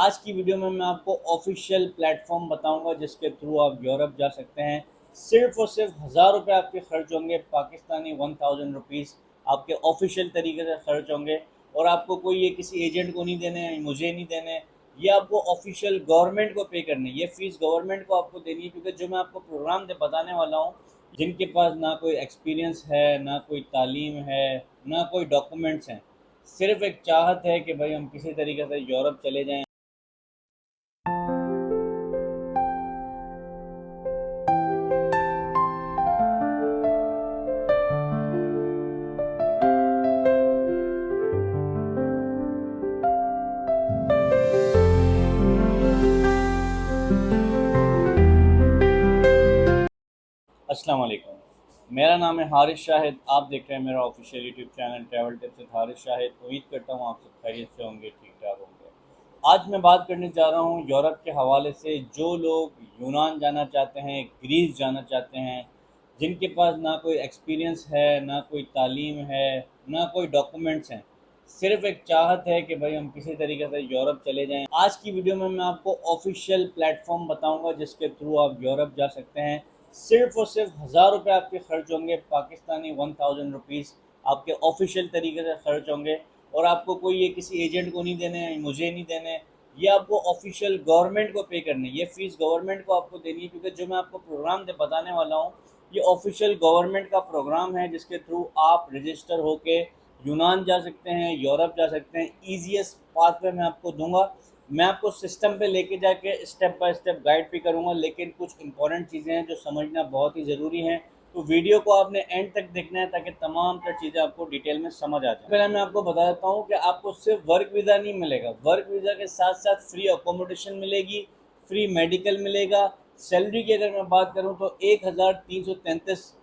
आज की वीडियो में मैं आपको ऑफिशियल प्लेटफॉर्म बताऊंगा जिसके थ्रू आप यूरोप जा सकते हैं। सिर्फ और सिर्फ 1000 रुपये आपके खर्च होंगे, पाकिस्तानी 1000 रुपीज़ आपके ऑफिशियल तरीके से खर्च होंगे। और आपको कोई ये किसी एजेंट को नहीं देने हैं, मुझे नहीं देने हैं, ये आपको ऑफिशियल गवर्नमेंट को पे करनी है। ये फ़ीस गवर्नमेंट को आपको देनी है, क्योंकि जो मैं आपको प्रोग्राम बताने वाला हूँ, जिनके पास ना कोई एक्सपीरियंस है, ना कोई तालीम है, ना कोई डॉक्यूमेंट्स हैं, सिर्फ एक चाहत है कि भाई हम किसी तरीके से यूरोप चले जाएं। अस्सलाम वालेकुम, मेरा नाम है हारिस शाहिद। आप देख रहे हैं मेरा official YouTube channel travel tips with Haris Shahid. उम्मीद करता हूँ आप सब खैरियत से होंगे, ठीक ठाक होंगे। आज मैं बात करने जा रहा हूँ यूरोप के हवाले से। जो लोग यूनान जाना चाहते हैं, ग्रीस जाना चाहते हैं, जिनके पास ना कोई एक्सपीरियंस है, ना कोई तालीम है, ना कोई डॉक्यूमेंट्स हैं, सिर्फ एक चाहत है कि भाई हम किसी तरीके से यूरोप चले जाएं। आज की वीडियो में मैं आपको ऑफिशियल प्लेटफॉर्म बताऊंगा जिसके थ्रू आप यूरोप जा सकते हैं। सिर्फ और सिर्फ 1000 रुपये आपके खर्च होंगे, पाकिस्तानी 1000 रुपीज़ आपके ऑफिशियल तरीके से खर्च होंगे। और आपको कोई ये किसी एजेंट को नहीं देने हैं, मुझे नहीं देने हैं, ये आपको ऑफिशियल गवर्नमेंट को पे करनी है। ये फ़ीस गवर्नमेंट को आपको देनी है, क्योंकि जो मैं आपको प्रोग्राम बताने वाला हूँ, ये ऑफिशियल गवर्नमेंट का प्रोग्राम है जिसके थ्रू आप रजिस्टर होके यूनान जा सकते हैं, यूरोप जा सकते हैं। ईजीएस्ट पाथवे मैं आपको दूंगा। मैं आपको सिस्टम पे लेके जाके स्टेप बाय स्टेप गाइड भी करूंगा, लेकिन कुछ इंपॉर्टेंट चीज़ें हैं जो समझना बहुत ही ज़रूरी हैं। तो वीडियो को आपने एंड तक देखना है ताकि तमाम तर चीज़ें आपको डिटेल में समझ आ जाए। पहले मैं आपको बता देता हूँ कि आपको सिर्फ वर्क वीज़ा नहीं मिलेगा, वर्क वीज़ा के साथ साथ फ्री अकोमोडेशन मिलेगी, फ्री मेडिकल मिलेगा। सैलरी की अगर मैं बात करूँ तो 1333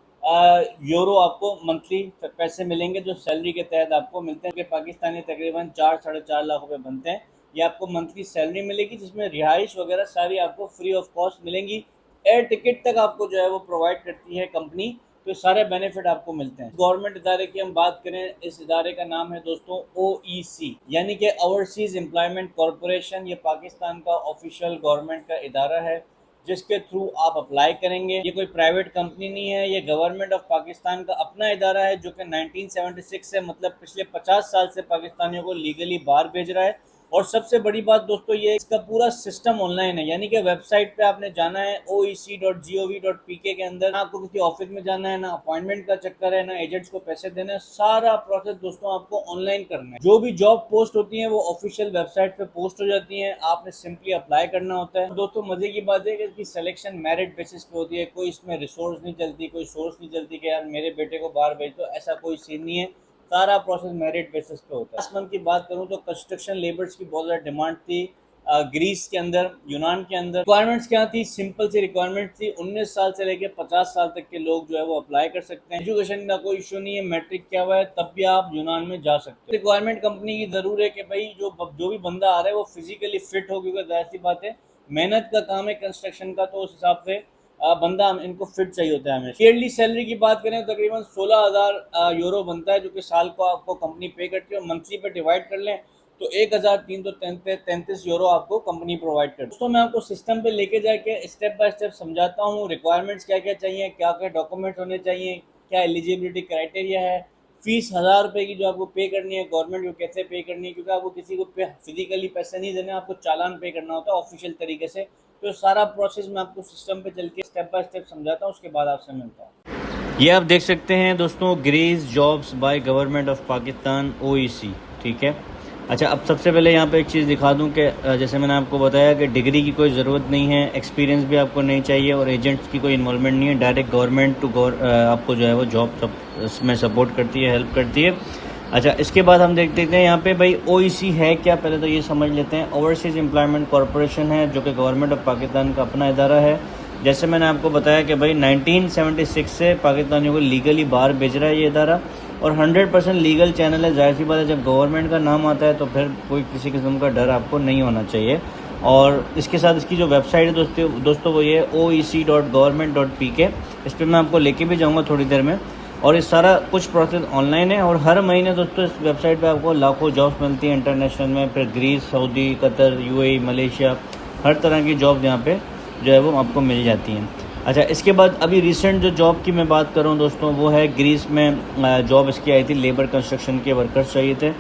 यूरो आपको मंथली पैसे मिलेंगे, जो सैलरी के तहत आपको मिलते हैं, कि पाकिस्तानी तकरीबन 4-4.5 लाख रुपए बनते हैं। ये आपको मंथली सैलरी मिलेगी, जिसमें रिहाइश वगैरह सारी आपको फ्री ऑफ कॉस्ट मिलेंगी। एयर टिकट तक आपको जो है वो प्रोवाइड करती है कंपनी। तो सारे बेनिफिट आपको मिलते हैं। गवर्नमेंट इदारे की हम बात करें, इस इदारे का नाम है दोस्तों OEC, यानी कि ओवरसीज़ एम्प्लॉयमेंट कॉरपोरेशन। ये पाकिस्तान का ऑफिशियल गवर्नमेंट का इदारा है जिसके थ्रू आप अप्लाई करेंगे। ये कोई प्राइवेट कंपनी नहीं है, ये गवर्नमेंट ऑफ पाकिस्तान का अपना इदारा है, जो कि 1976 से, मतलब पिछले 50 साल से पाकिस्तानियों को लीगली बाहर भेज रहा है। और सबसे बड़ी बात दोस्तों ये, इसका पूरा सिस्टम ऑनलाइन है, यानी कि वेबसाइट पे आपने जाना है oec.gov.pk के अंदर। ना आपको किसी ऑफिस में जाना है, ना अपॉइंटमेंट का चक्कर है, ना एजेंट्स को पैसे देना है। सारा प्रोसेस दोस्तों आपको ऑनलाइन करना है। जो भी जॉब पोस्ट होती है वो ऑफिशियल वेबसाइट पे पोस्ट हो जाती है, आपने सिंपली अप्लाई करना होता है। दोस्तों मजे की बात है कि इसकी सिलेक्शन मेरिट बेसिस पे होती है, कोई इसमें रिसोर्स नहीं चलती, कोई सोर्स नहीं चलती कि यार मेरे बेटे को बाहर भेज दो, ऐसा कोई सीन नहीं है। सारा प्रोसेस मेरिट बेसिस पे होता है। लास्ट मंथ की बात करूं तो कंस्ट्रक्शन लेबर्स की बहुत ज़्यादा डिमांड थी ग्रीस के अंदर, यूनान के अंदर। रिक्वायरमेंट्स क्या थी? सिंपल सी रिक्वायरमेंट थी। 19 साल से लेकर 50 साल तक के लोग जो है वो अप्लाई कर सकते हैं। एजुकेशन का कोई इशू नहीं है, मैट्रिक क्या हुआ है तब भी आप यूनान में जा सकते हैं। रिक्वायरमेंट कंपनी की ज़रूर है कि भाई जो भी बंदा आ रहा है वो फिजिकली फिट हो, क्योंकि जाहिर सी बात है मेहनत का काम है कंस्ट्रक्शन का, तो उस हिसाब से बंदा इनको फिट चाहिए होता है हमें। ईयरली सैलरी की बात करें तो तकरीबन 16,000 यूरो बनता है, जो कि साल को आपको कंपनी पे करती है। मंथली पे डिवाइड कर लें तो 1333 यूरो आपको कंपनी प्रोवाइड करती है। दोस्तों मैं आपको सिस्टम पे लेके जाके स्टेप बाय स्टेप समझाता हूँ। रिक्वायरमेंट्स क्या क्या चाहिए, क्या क्या डॉक्यूमेंट्स होने चाहिए, क्या एलिजिबिलिटी क्राइटेरिया है, फीस 1000 रुपये की जो आपको पे करनी है गवर्नमेंट को कैसे पे करनी है, क्योंकि आपको किसी को फिजिकली पैसे नहीं देने, आपको चालान पे करना होता है ऑफिशियल तरीके से। तो सारा प्रोसेस मैं आपको सिस्टम पे चल के स्टेप बाय स्टेप समझाता हूँ, उसके बाद आपसे मिलता हूँ। ये आप देख सकते हैं दोस्तों, Greece jobs by government of Pakistan OEC, ठीक है। अच्छा, अब सबसे पहले यहाँ पे एक चीज़ दिखा दूँ कि जैसे मैंने आपको बताया कि डिग्री की कोई ज़रूरत नहीं है, एक्सपीरियंस भी आपको नहीं चाहिए, और एजेंट्स की कोई इन्वॉल्वमेंट नहीं है। डायरेक्ट गवर्नमेंट टू आपको जो है वो जॉब में सपोर्ट करती है, हेल्प करती है। अच्छा, इसके बाद हम देखते हैं यहाँ पे भाई OEC है क्या, पहले तो ये समझ लेते हैं। ओवरसीज़ एम्प्लॉयमेंट कॉरपोरेशन है, जो कि गवर्नमेंट ऑफ पाकिस्तान का अपना इदारा है। जैसे मैंने आपको बताया कि भाई 1976 से पाकिस्तानियों को लीगली बाहर भेज रहा है ये इदारा, और 100% लीगल चैनल है। जाहिर सी बात है, जब गवर्नमेंट का नाम आता है तो फिर कोई किसी किस्म का डर आपको नहीं होना चाहिए। और इसके साथ इसकी जो वेबसाइट है दोस्तों वो ये oec.government.pk। इस पर मैं आपको लेके भी जाऊँगा थोड़ी देर में। और ये सारा कुछ प्रोसेस ऑनलाइन है। और हर महीने दोस्तों इस वेबसाइट पे आपको लाखों जॉब्स मिलती हैं इंटरनेशनल में, फिर Greece, Saudi, Qatar, UAE, Malaysia, हर तरह की जॉब्स यहाँ पे जो है वो आपको मिल जाती हैं। अच्छा, इसके बाद अभी रिसेंट जो जॉब की मैं बात करूँ दोस्तों, वो है ग्रीस में जॉब इसकी आई थी, लेबर कंस्ट्रक्शन के वर्कर्स चाहिए थे,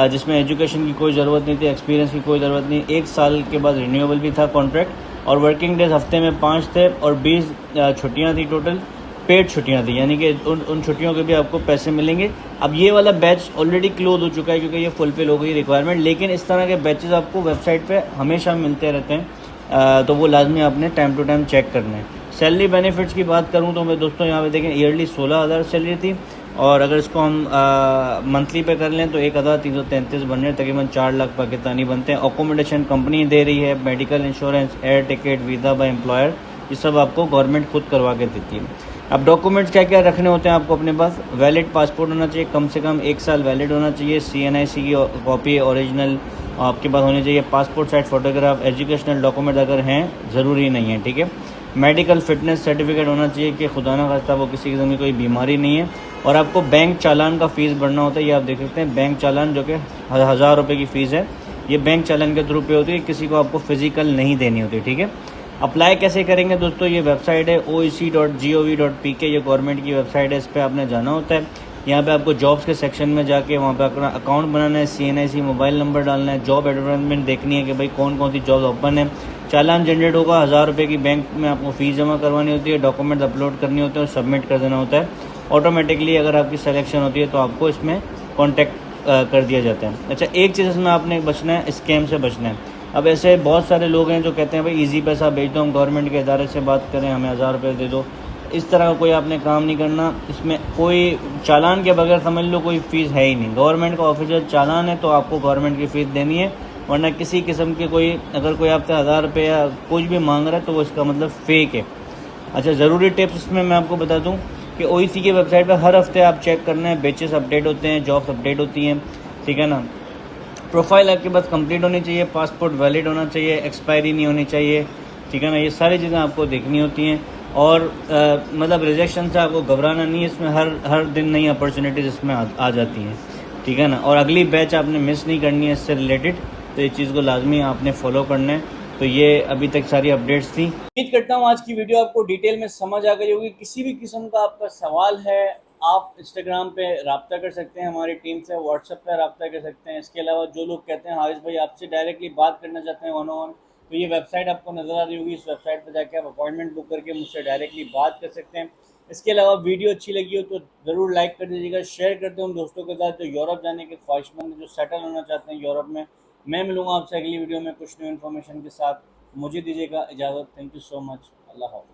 जिसमें एजुकेशन की कोई ज़रूरत नहीं थी, एक्सपीरियंस की कोई ज़रूरत नहीं, 1 साल के बाद रिन्यूएबल भी था कॉन्ट्रैक्ट, और वर्किंग डेज हफ्ते में 5 थे, और 20 छुट्टियाँ थी टोटल, पेड छुट्टियाँ थी, यानी कि उन छुट्टियों के भी आपको पैसे मिलेंगे। अब ये वाला बैच ऑलरेडी क्लोज हो चुका है क्योंकि ये फुलफिल हो गई रिक्वायरमेंट, लेकिन इस तरह के बैचेस आपको वेबसाइट पे हमेशा मिलते रहते हैं, तो वो लाजमी आपने टाइम टू टाइम चेक करना है। सैलरी बेनिफिट्स की बात करूँ तो मैं दोस्तों यहाँ पे देखें ईयरली 16,000 सैलरी थी, और अगर इसको हम मंथली पे कर लें तो 1,333 बन रहे हैं, तकरीबन 4 लाख पाकिस्तानी बनते हैं। अकोमोडेशन कंपनी दे रही है, medical insurance, air ticket, visa by employer, ये सब आपको गवर्नमेंट खुद करवा के देती है। अब डॉक्यूमेंट्स क्या क्या रखने होते हैं आपको अपने पास? वैलिड पासपोर्ट होना चाहिए, कम से कम 1 साल वैलिड होना चाहिए, CNIC की कॉपी ओरिजिनल आपके पास होनी चाहिए, passport size photograph, educational document अगर हैं, ज़रूरी नहीं है, ठीक है। मेडिकल फिटनेस सर्टिफिकेट होना चाहिए कि खुदा न खास्ता वो किसी किस्म की कोई बीमारी नहीं है। और आपको बैंक चालान का फ़ीस भरना होता है, ये आप देख सकते हैं, बैंक चालान जो कि 1,000 रुपये की फ़ीस है, ये बैंक चालान के थ्रू पे होती है, किसी को आपको फिजिकल नहीं देनी होती, ठीक है। अप्लाई कैसे करेंगे दोस्तों? ये वेबसाइट है oec.gov.pk, ये गवर्नमेंट की वेबसाइट है, इस पर आपने जाना होता है। यहाँ पे आपको जॉब्स के सेक्शन में जाके वहाँ पे अपना अकाउंट बनाना है, CNIC मोबाइल नंबर डालना है, जॉब एडवर्टाइजमेंट देखनी है कि भाई कौन कौन सी जॉब ओपन है, चालान जनरेट होगा, 1,000 रुपये की बैंक में आपको फ़ीस जमा करवानी होती है, डॉक्यूमेंट्स अपलोड करनी होते हैं और सबमिट कर देना होता है। ऑटोमेटिकली अगर आपकी सिलेक्शन होती है तो आपको इसमें कॉन्टैक्ट कर दिया जाता है। अच्छा, एक चीज़ इसमें आपने बचना है, स्कैम से बचना है। अब ऐसे बहुत सारे लोग हैं जो कहते हैं भाई इजी पैसा भेज दो, हम गवर्नमेंट के इदारे से बात करें, हमें 1,000 रुपये दे दो, इस तरह का कोई आपने काम नहीं करना। इसमें कोई चालान के बगैर समझ लो कोई फ़ीस है ही नहीं, गवर्नमेंट का ऑफिशियल चालान है तो आपको गवर्नमेंट की फ़ीस देनी है, वरना किसी किस्म की कोई अगर कोई आपसे 1,000 रुपये या कुछ भी मांग रहा है तो वो इसका मतलब फ़ेक है। अच्छा, ज़रूरी टिप्स इसमें मैं आपको बता दूं कि OEC की वेबसाइट पर हर हफ्ते आप चेक करना है, बेचेस अपडेट होते हैं, जॉब्स अपडेट होती हैं, ठीक है ना। प्रोफाइल आपके पास कंप्लीट होनी चाहिए, पासपोर्ट वैलिड होना चाहिए, एक्सपायरी नहीं होनी चाहिए, ठीक है ना। ये सारी चीज़ें आपको देखनी होती हैं। और मतलब रिजेक्शन से आपको घबराना नहीं है, इसमें हर दिन नई अपॉर्चुनिटीज़ इसमें आ जाती हैं, ठीक है ना। और अगली बैच आपने मिस नहीं करनी है इससे रिलेटेड, तो ये चीज़ को लाजमी आपने फॉलो करना है। तो ये अभी तक सारी अपडेट्स थी। उम्मीद करता हूँ आज की वीडियो आपको डिटेल में समझ आ गई होगी। किसी भी किस्म का आपका सवाल है, आप इंस्टाग्राम पे रब्ता कर सकते हैं हमारी टीम से, व्हाट्सएप पे रब्ता कर सकते हैं। इसके अलावा जो लोग कहते हैं हारिस भाई आपसे डायरेक्टली बात करना चाहते हैं 1-on-1, तो ये वेबसाइट आपको नज़र आ रही होगी, इस वेबसाइट पर जाके आप अपॉइंटमेंट बुक करके मुझसे डायरेक्टली बात कर सकते हैं। इसके अलावा वीडियो अच्छी लगी हो तो ज़रूर लाइक कर दीजिएगा, शेयर कर दें उन दोस्तों के साथ जो यूरोप जाने के ख्वाहिशमंद, जो सेटल होना चाहते हैं यूरोप में। मैं मिलूँगा आपसे अगली वीडियो में कुछ न्यू इन्फॉर्मेशन के साथ। मुझे दीजिएगा इजाज़त। Thank you so much. अल्लाह हाफ़िज़।